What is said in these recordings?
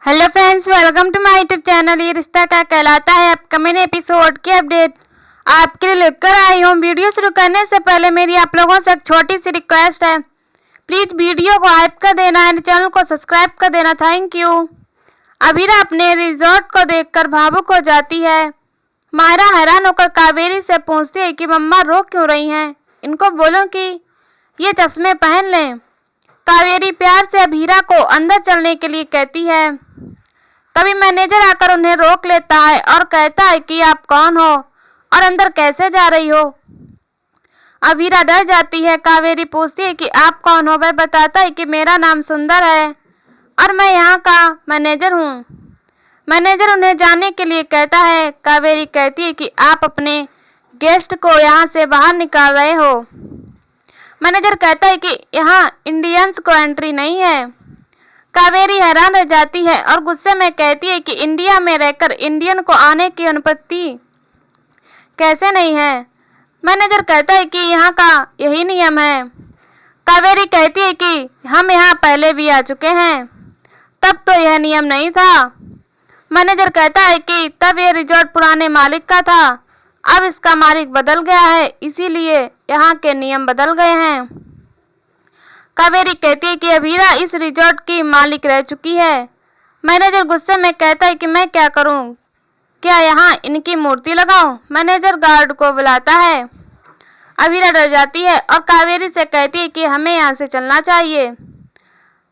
Hello friends, welcome to my YouTube channel. ये रिश्ता क्या कहलाता है अपकमिंग एपिसोड की अपडेट आपके लिए लेकर आई हूँ। वीडियो शुरू करने से पहले मेरी आप लोगों से एक छोटी सी रिक्वेस्ट है, प्लीज वीडियो को हाइप कर देना एंड चैनल को सब्सक्राइब कर देना। Thank you. अभीरा अपने रिजॉर्ट को देखकर भावुक हो जाती है। मायरा हैरान होकर कावेरी से पूछती है कि मम्मा रो क्यों रही हैं, इनको बोलो कि ये चश्मे पहन लें। कावेरी प्यार से अभीरा को अंदर चलने के लिए कहती है। तभी मैनेजर आकर उन्हें रोक लेता है और कहता है कि आप कौन हो और अंदर कैसे जा रही हो। अभीरा डर जाती है। कावेरी पूछती है कि आप कौन हो। वह बताता है कि मेरा नाम सुंदर है और मैं यहाँ का मैनेजर हूँ। मैनेजर उन्हें जाने के लिए कहता है। कावेरी कहती है कि आप अपने गेस्ट को यहाँ से बाहर निकाल रहे हो। मैनेजर कहता है कि यहाँ इंडियंस को एंट्री नहीं है। कावेरी हैरान रह जाती है और गुस्से में कहती है कि इंडिया में रहकर इंडियन को आने की अनुमति कैसे नहीं है। मैनेजर कहता है कि यहाँ का यही नियम है। कावेरी कहती है कि हम यहाँ पहले भी आ चुके हैं, तब तो यह नियम नहीं था। मैनेजर कहता है कि तब यह रिजॉर्ट पुराने मालिक का था, अब इसका मालिक बदल गया है, इसीलिए यहाँ के नियम बदल गए हैं। कावेरी कहती है कि अभीरा इस रिजॉर्ट की मालिक रह चुकी है। मैनेजर गुस्से में कहता है कि मैं क्या करूं, क्या यहाँ इनकी मूर्ति लगाऊं। मैनेजर गार्ड को बुलाता है। अभीरा डर जाती है और कावेरी से कहती है कि हमें यहाँ से चलना चाहिए।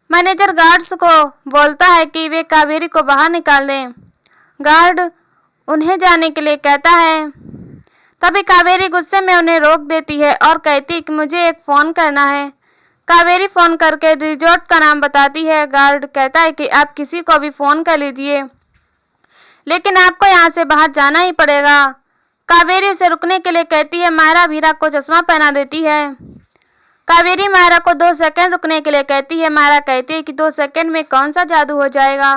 मैनेजर गार्ड्स को बोलता है कि वे कावेरी को बाहर निकाल दें। गार्ड उन्हें जाने के लिए कहता है। तभी कावेरी गुस्से में उन्हें रोक देती है और कहती है कि मुझे एक फ़ोन करना है। कावेरी फ़ोन करके रिजॉर्ट का नाम बताती है। गार्ड कहता है कि आप किसी को भी फ़ोन कर लीजिए, लेकिन आपको यहाँ से बाहर जाना ही पड़ेगा। कावेरी उसे रुकने के लिए कहती है। मायरा अभीरा को चश्मा पहना देती है। कावेरी मायरा को 2 सेकंड रुकने के लिए कहती है। मायरा कहती है कि 2 सेकंड में कौन सा जादू हो जाएगा।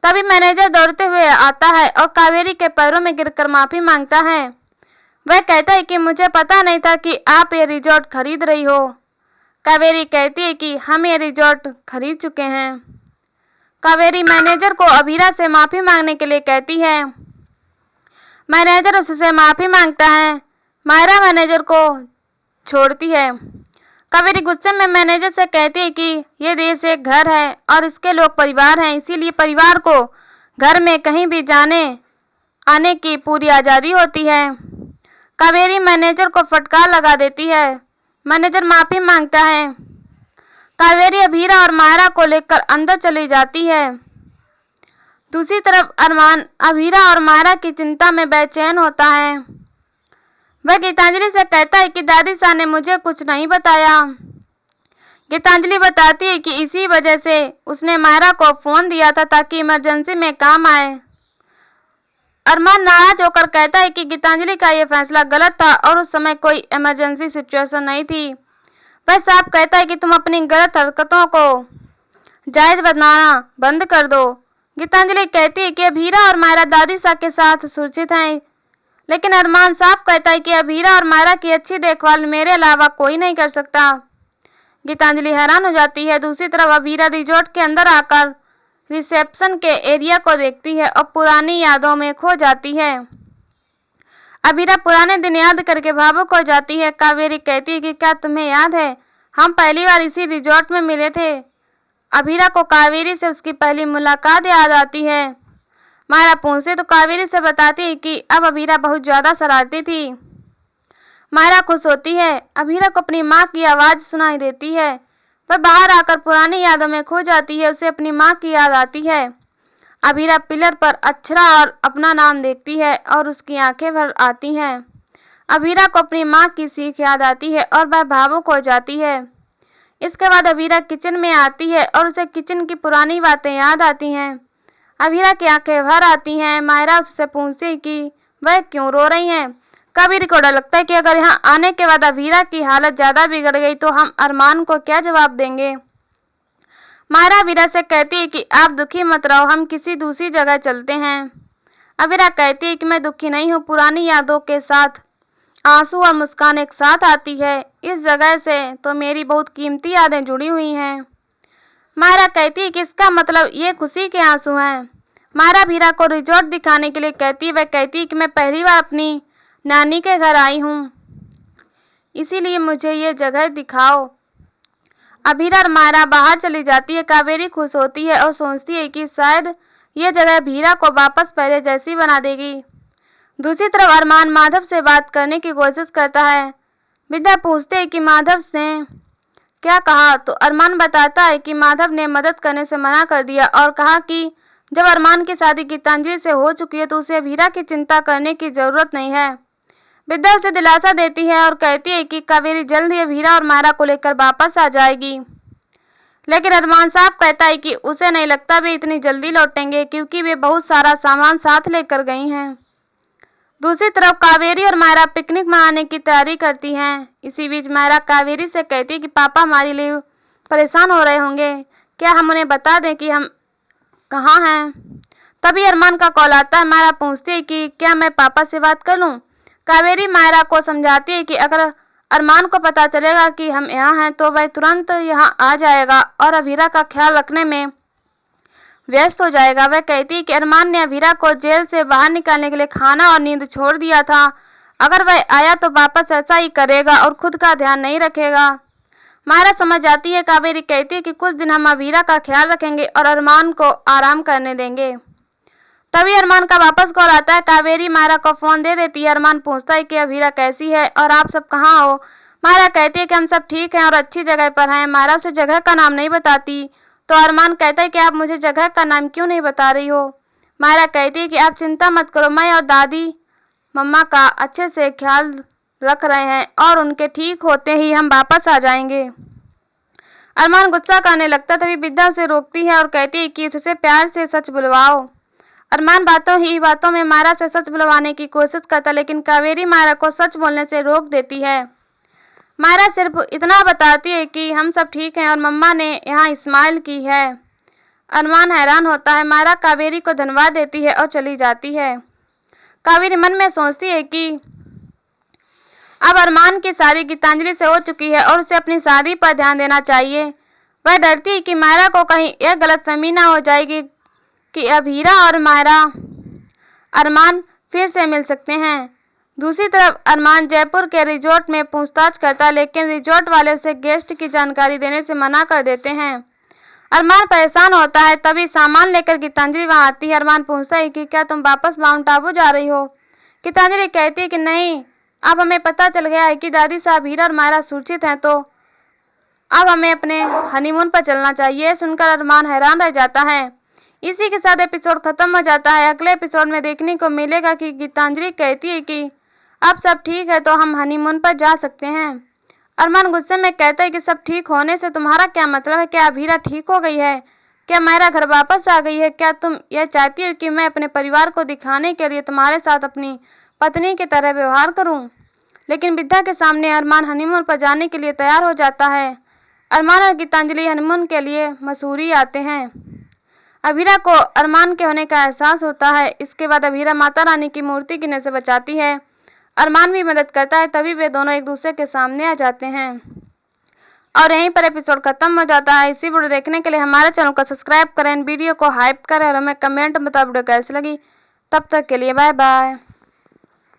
तभी मैनेजर दौड़ते हुए आता है और कावेरी के पैरों में गिरकर माफ़ी मांगता है। वह कहता है कि मुझे पता नहीं था कि आप ये रिजॉर्ट खरीद रही हो। कावेरी कहती है कि हम ये रिजॉर्ट खरीद चुके हैं। कावेरी मैनेजर को अभीरा से माफ़ी मांगने के लिए कहती है। मैनेजर उससे माफ़ी मांगता है। मायरा मैनेजर को छोड़ती है। कावेरी गुस्से में मैनेजर से कहती है कि ये देश एक घर है और इसके लोग परिवार हैं, इसीलिए परिवार को घर में कहीं भी जाने आने की पूरी आज़ादी होती है। कावेरी मैनेजर को फटकार लगा देती है। मैनेजर माफ़ी मांगता है। कावेरी अभीरा और मायरा को लेकर अंदर चली जाती है। दूसरी तरफ अरमान अभीरा और मायरा की चिंता में बेचैन होता है। वह गीतांजलि से कहता है कि दादी साहब ने मुझे कुछ नहीं बताया। गीतांजलि बताती है कि इसी वजह से उसने मायरा को फ़ोन दिया था ताकि इमरजेंसी में काम आए। अरमान नाराज होकर कहता है कि गीतांजलि का यह फैसला गलत था और उस समय कोई इमरजेंसी सिचुएशन नहीं थी। वह साफ कहता है कि तुम अपनी गलत हरकतों को जायज़ बनाना बंद कर दो। गीतांजलि कहती है कि अभीरा और मायरा दादी साहब के साथ सुरक्षित हैं, लेकिन अरमान साफ कहता है कि अभीरा और मायरा की अच्छी देखभाल मेरे अलावा कोई नहीं कर सकता। गीतांजलि हैरान हो जाती है। दूसरी तरफ अभीरा रिजॉर्ट के अंदर आकर रिसेप्शन के एरिया को देखती है और पुरानी यादों में खो जाती है। अभीरा पुराने दिन याद करके भावुक हो जाती है। कावेरी कहती है कि क्या तुम्हें याद है हम पहली बार इसी रिजॉर्ट में मिले थे। अभीरा को कावेरी से उसकी पहली मुलाकात याद आती है। मायरा पूछती तो कावेरी से बताती है कि अब अभीरा बहुत ज़्यादा शरारती थी। मायरा खुश होती है। अभीरा को अपनी माँ की आवाज़ सुनाई देती है। वह बाहर आकर पुरानी यादों में खो जाती है। उसे अपनी माँ की याद आती है। अभीरा पिलर पर अक्षरा और अपना नाम देखती है और उसकी आंखें भर आती हैं। अभीरा को अपनी माँ की सीख याद आती है और वह भावुक हो जाती है। इसके बाद अभीरा किचन में आती है और उसे किचन की पुरानी बातें याद आती हैं। अभीरा की आंखें भर आती हैं। मायरा उससे पूछती है कि वह क्यों रो रही हैं। कावेरी को डर लगता है कि अगर यहाँ आने के बाद अभीरा की हालत ज़्यादा बिगड़ गई तो हम अरमान को क्या जवाब देंगे। मायरा अभीरा से कहती है कि आप दुखी मत रहो, हम किसी दूसरी जगह चलते हैं। अभीरा कहती है कि मैं दुखी नहीं हूँ, पुरानी यादों के साथ आंसू और मुस्कान एक साथ आती है। इस जगह से तो मेरी बहुत कीमती यादें जुड़ी हुई हैं। मायरा कहती है कि इसका मतलब ये खुशी के आंसू हैं। मायरा वीरा को रिजॉर्ट दिखाने के लिए कहती है। वह कहती है कि मैं पहली बार अपनी नानी के घर आई हूँ, इसीलिए मुझे ये जगह दिखाओ। अब वीरा और मायरा बाहर चली जाती है। कावेरी खुश होती है और सोचती है कि शायद ये जगह वीरा को वापस पहले जैसी बना देगी। दूसरी तरफ अरमान माधव से बात करने की कोशिश करता है। विद्या पूछते है कि माधव से क्या कहा, तो अरमान बताता है कि माधव ने मदद करने से मना कर दिया और कहा कि जब अरमान की शादी गीतांजलि से हो चुकी है तो उसे वीरा की चिंता करने की जरूरत नहीं है। विद्या उसे दिलासा देती है और कहती है कि कावेरी जल्द ही वीरा और मायरा को लेकर वापस आ जाएगी। लेकिन अरमान साफ कहता है कि उसे नहीं लगता वे इतनी जल्दी लौटेंगे, क्योंकि वे बहुत सारा सामान साथ लेकर गई हैं। दूसरी तरफ कावेरी और मायरा पिकनिक मनाने की तैयारी करती हैं। इसी बीच मायरा कावेरी से कहती है कि पापा हमारे लिए परेशान हो रहे होंगे, क्या हम उन्हें बता दें कि हम कहाँ हैं। तभी अरमान का कॉल आता है। मायरा पूछती है कि क्या मैं पापा से बात कर लूं। कावेरी मायरा को समझाती है कि अगर अरमान को पता चलेगा कि हम यहाँ हैं तो वह तुरंत यहाँ आ जाएगा और अवीरा का ख्याल रखने में व्यस्त हो जाएगा। वह कहती है कि अरमान ने अवीरा को जेल से बाहर निकालने के लिए खाना और नींद छोड़ दिया था। अगर वह आया तो वापस ऐसा ही करेगा और खुद का ध्यान नहीं रखेगा। मायरा समझ जाती है। कावेरी कहती है कि कुछ दिन हम अवीरा का ख्याल रखेंगे और अरमान को आराम करने देंगे। तभी अरमान का वापस कॉल आता है। कावेरी मायरा को फोन दे देती है। अरमान पूछता है कि अवीरा कैसी है और आप सब कहाँ हो। मायरा कहती है कि हम सब ठीक हैं और अच्छी जगह पर हैं। मायरा उसे जगह का नाम नहीं बताती, तो अरमान कहता है कि आप मुझे जगह का नाम क्यों नहीं बता रही हो। मायरा कहती है कि आप चिंता मत करो, मैं और दादी मम्मा का अच्छे से ख्याल रख रहे हैं और उनके ठीक होते ही हम वापस आ जाएंगे। अरमान गुस्सा करने लगता, तभी विद्या उसे रोकती है और कहती है कि उसे प्यार से सच बुलवाओ। अरमान बातों में मायरा से सच बुलवाने की कोशिश करता, लेकिन कावेरी मायरा को सच बोलने से रोक देती है। मायरा सिर्फ इतना बताती है कि हम सब ठीक हैं और मम्मा ने यहाँ स्माइल की है। अरमान हैरान होता है। मायरा कावेरी को धन्यवाद देती है और चली जाती है। कावेरी मन में सोचती है कि अब अरमान की शादी गीतांजलि से हो चुकी है और उसे अपनी शादी पर ध्यान देना चाहिए। वह डरती है कि मायरा को कहीं यह गलतफहमी ना हो जाएगी कि अब हीरा और मायरा अरमान फिर से मिल सकते हैं। दूसरी तरफ अरमान जयपुर के रिजॉर्ट में पूछताछ करता है, लेकिन रिजॉर्ट वाले उसे गेस्ट की जानकारी देने से मना कर देते हैं। अरमान परेशान होता है। तभी सामान लेकर गीतांजलि वहां आती है। अरमान पूछता है कि क्या तुम वापस माउंट आबू जा रही हो। गीतांजलि कहती है कि नहीं, अब हमें पता चल गया है कि दादी साहब हीरा और मायरा सुरक्षित हैं, तो अब हमें अपने हनीमून पर चलना चाहिए। सुनकर अरमान हैरान रह जाता है। इसी के साथ एपिसोड खत्म हो जाता है। अगले एपिसोड में देखने को मिलेगा कि गीतांजलि कहती है कि अब सब ठीक है तो हम हनीमून पर जा सकते हैं। अरमान गुस्से में कहता है कि सब ठीक होने से तुम्हारा क्या मतलब है। क्या हीरा ठीक हो गई है? क्या मायरा घर वापस आ गई है? क्या तुम यह चाहती हो कि मैं अपने परिवार को दिखाने के लिए तुम्हारे साथ अपनी पत्नी की तरह व्यवहार करूं? लेकिन विद्या के सामने अरमान हनीमून पर जाने के लिए तैयार हो जाता है। अरमान और गीतांजलि हनीमून के लिए मसूरी आते हैं। अभीरा को अरमान के होने का एहसास होता है। इसके बाद अभीरा माता रानी की मूर्ति गिरने से बचाती है। अरमान भी मदद करता है। तभी वे दोनों एक दूसरे के सामने आ जाते हैं और यहीं पर एपिसोड खत्म हो जाता है। इसी वीडियो देखने के लिए हमारे चैनल को सब्सक्राइब करें, वीडियो को हाइप करें और हमें कमेंट में बताओ वीडियो कैसी लगी। तब तक के लिए बाय बाय।